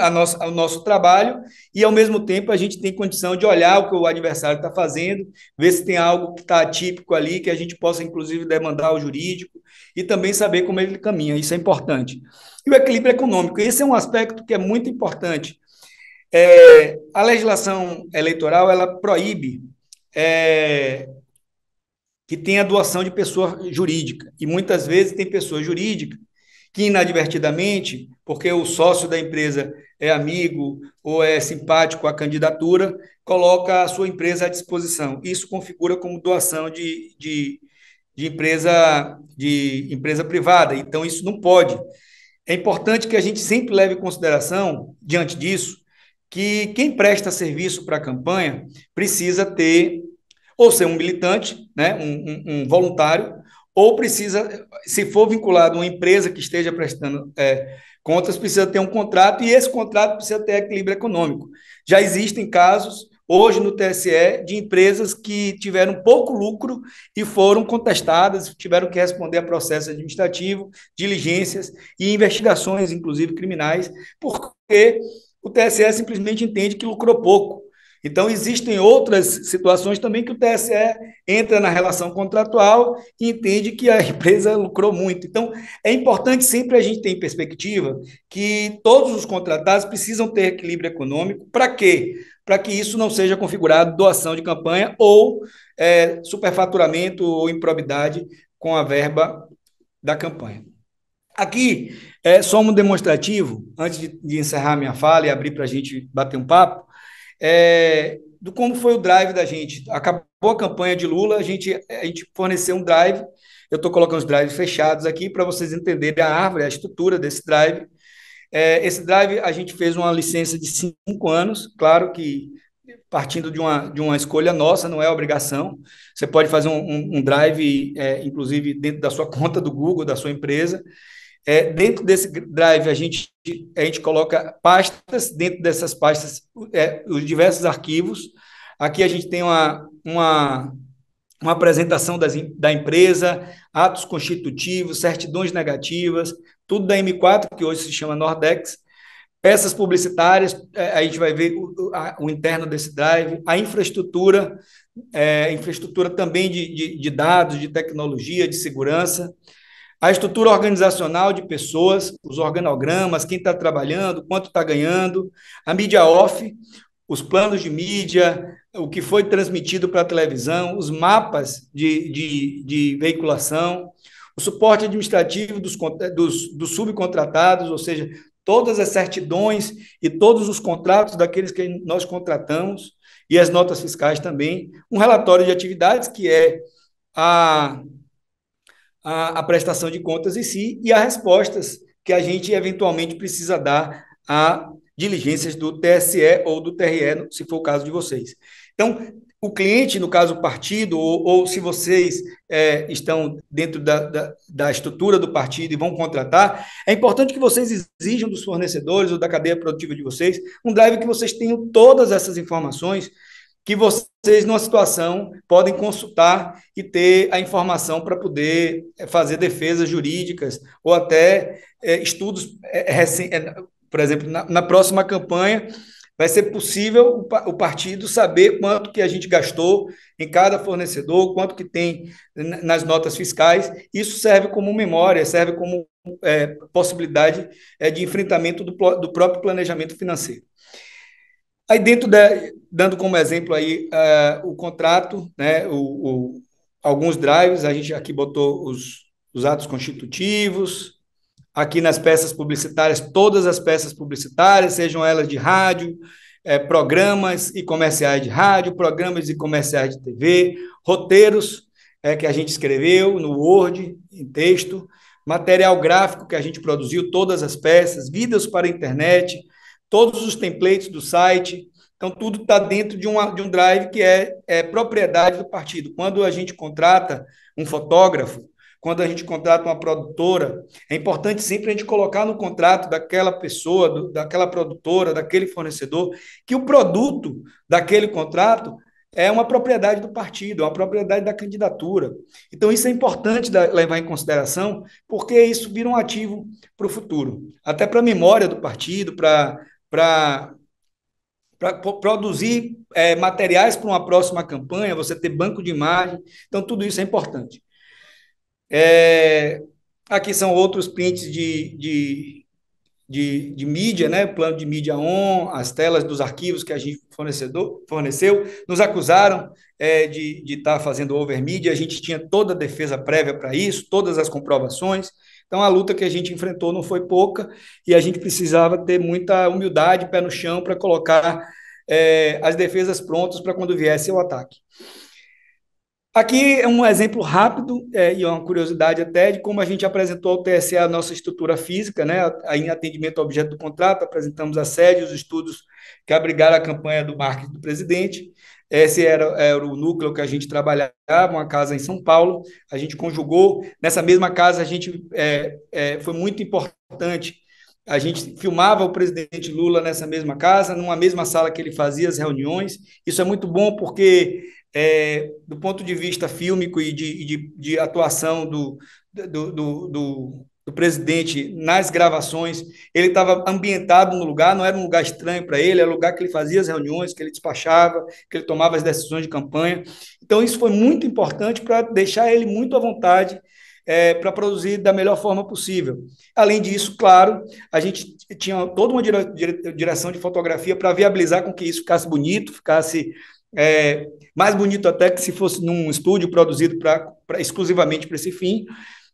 o nosso trabalho e, ao mesmo tempo, a gente tem condição de olhar o que o adversário está fazendo, ver se tem algo que está atípico ali, que a gente possa, inclusive, demandar ao jurídico e também saber como ele caminha. Isso é importante. E o equilíbrio econômico, esse é um aspecto que é muito importante. A legislação eleitoral, ela proíbe que tenha doação de pessoa jurídica, e muitas vezes tem pessoa jurídica que inadvertidamente, porque o sócio da empresa é amigo ou é simpático à candidatura, coloca a sua empresa à disposição. Isso configura como doação de empresa privada. Então, isso não pode. É importante que a gente sempre leve em consideração, diante disso, que quem presta serviço para a campanha precisa ter, ou ser um militante, né, um voluntário, ou precisa, se for vinculado a uma empresa que esteja prestando contas, precisa ter um contrato, e esse contrato precisa ter equilíbrio econômico. Já existem casos, hoje no TSE, de empresas que tiveram pouco lucro e foram contestadas, tiveram que responder a processo administrativo, diligências e investigações, inclusive criminais, porque o TSE simplesmente entende que lucrou pouco. Então, existem outras situações também que o TSE entra na relação contratual e entende que a empresa lucrou muito. Então, é importante sempre a gente ter em perspectiva que todos os contratados precisam ter equilíbrio econômico. Para quê? Para que isso não seja configurado doação de campanha ou superfaturamento ou improbidade com a verba da campanha. Aqui só um demonstrativo, antes de encerrar minha fala e abrir para a gente bater um papo, do como foi o drive da gente. Acabou a campanha de Lula, a gente forneceu um drive. Eu estou colocando os drives fechados aqui para vocês entenderem a árvore, a estrutura desse drive. Esse drive a gente fez uma licença de 5 anos, claro que partindo de uma escolha nossa, não é obrigação. Você pode fazer um drive, inclusive, dentro da sua conta do Google, da sua empresa. Dentro desse drive, a gente coloca pastas, dentro dessas pastas, os diversos arquivos. Aqui a gente tem uma apresentação da empresa, atos constitutivos, certidões negativas, tudo da M4, que hoje se chama Nordex, peças publicitárias, a gente vai ver o interno desse drive, a infraestrutura, infraestrutura também de dados, de tecnologia, de segurança, a estrutura organizacional de pessoas, os organogramas, quem está trabalhando, quanto está ganhando, a mídia off, os planos de mídia, o que foi transmitido para a televisão, os mapas de veiculação, o suporte administrativo dos subcontratados, ou seja, todas as certidões e todos os contratos daqueles que nós contratamos, e as notas fiscais também, um relatório de atividades, que é a, a prestação de contas em si, e as respostas que a gente eventualmente precisa dar a diligências do TSE ou do TRE, se for o caso de vocês. Então, o cliente, no caso o partido, ou se vocês estão dentro da estrutura do partido e vão contratar, é importante que vocês exijam dos fornecedores ou da cadeia produtiva de vocês um drive que vocês tenham todas essas informações que vocês, numa situação, podem consultar e ter a informação para poder fazer defesas jurídicas ou até estudos por exemplo, na próxima campanha, vai ser possível o partido saber quanto que a gente gastou em cada fornecedor, quanto que tem nas notas fiscais. Isso serve como memória, serve como possibilidade de enfrentamento do próprio planejamento financeiro. Aí dentro, dando como exemplo aí o contrato, né, alguns drives, a gente aqui botou os atos constitutivos, aqui nas peças publicitárias, todas as peças publicitárias, sejam elas de rádio, programas e comerciais de rádio, programas e comerciais de TV, roteiros que a gente escreveu no Word, em texto, material gráfico que a gente produziu, todas as peças, vídeos para a internet, todos os templates do site. Então, tudo está dentro de um drive que é propriedade do partido. Quando a gente contrata um fotógrafo, quando a gente contrata uma produtora, é importante sempre a gente colocar no contrato daquela pessoa, daquela produtora, daquele fornecedor, que o produto daquele contrato é uma propriedade do partido, é uma propriedade da candidatura. Então, isso é importante levar em consideração, porque isso vira um ativo para o futuro, até para a memória do partido, para produzir materiais para uma próxima campanha, você ter banco de imagem. Então, tudo isso é importante. Aqui são outros prints de mídia, né? Plano de mídia on, as telas dos arquivos que a gente forneceu. Nos acusaram de estar fazendo overmídia, a gente tinha toda a defesa prévia para isso, todas as comprovações. Então, a luta que a gente enfrentou não foi pouca e a gente precisava ter muita humildade, pé no chão, para colocar as defesas prontas para quando viesse o ataque. Aqui é um exemplo rápido e uma curiosidade até de como a gente apresentou ao TSE a nossa estrutura física, né? Em atendimento ao objeto do contrato, apresentamos a sede, os estudos que abrigaram a campanha do marketing do presidente. Esse era o núcleo que a gente trabalhava, uma casa em São Paulo. A gente conjugou. Nessa mesma casa, a gente foi muito importante. A gente filmava o presidente Lula nessa mesma casa, numa mesma sala que ele fazia as reuniões. Isso é muito bom porque do ponto de vista fílmico e de atuação do presidente nas gravações, ele estava ambientado no lugar, não era um lugar estranho para ele, era um lugar que ele fazia as reuniões, que ele despachava, que ele tomava as decisões de campanha. Então, isso foi muito importante para deixar ele muito à vontade para produzir da melhor forma possível. Além disso, claro, a gente tinha toda uma direção de fotografia para viabilizar com que isso ficasse bonito, ficasse mais bonito até que se fosse num estúdio produzido exclusivamente para esse fim.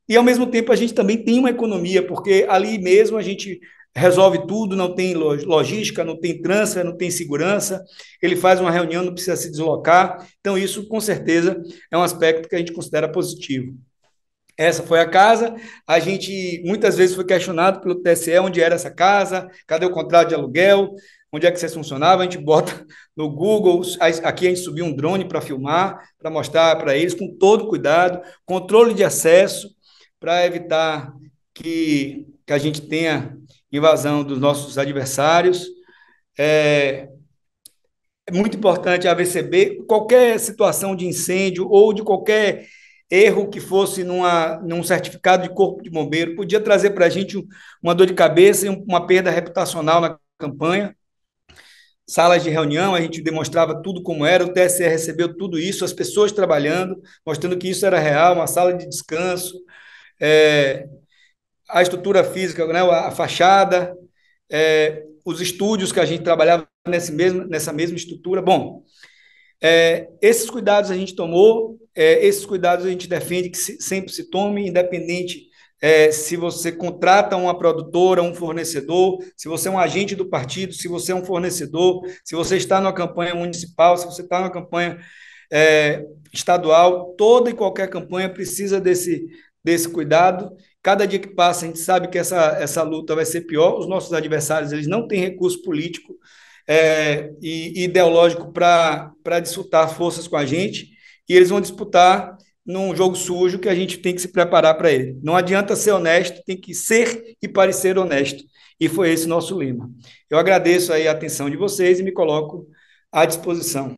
E, ao mesmo tempo, a gente também tem uma economia, porque ali mesmo a gente resolve tudo, não tem logística, não tem transfer, não tem segurança, ele faz uma reunião, não precisa se deslocar. Então, isso, com certeza, é um aspecto que a gente considera positivo. Essa foi a casa. A gente muitas vezes foi questionado pelo TSE onde era essa casa, cadê o contrato de aluguel, onde é que vocês funcionavam. A gente bota no Google, aqui a gente subiu um drone para filmar, para mostrar para eles com todo cuidado, controle de acesso, para evitar que a gente tenha invasão dos nossos adversários. É, é muito importante a AVCB, qualquer situação de incêndio ou de qualquer erro que fosse num certificado de corpo de bombeiro, podia trazer para a gente uma dor de cabeça e uma perda reputacional na campanha. Salas de reunião, a gente demonstrava tudo como era, o TSE recebeu tudo isso, as pessoas trabalhando, mostrando que isso era real, uma sala de descanso, é, a estrutura física, né, a fachada, os estúdios que a gente trabalhava nessa mesma estrutura. Bom, esses cuidados a gente tomou, esses cuidados a gente defende que sempre se tome, independente se você contrata uma produtora, um fornecedor, se você é um agente do partido, se você é um fornecedor, se você está numa campanha municipal, se você está numa campanha estadual, toda e qualquer campanha precisa desse cuidado. Cada dia que passa, a gente sabe que essa luta vai ser pior. Os nossos adversários eles não têm recurso político e ideológico para disputar forças com a gente, e eles vão disputar num jogo sujo que a gente tem que se preparar para ele. Não adianta ser honesto, tem que ser e parecer honesto. E foi esse nosso lema. Eu agradeço aí a atenção de vocês e me coloco à disposição.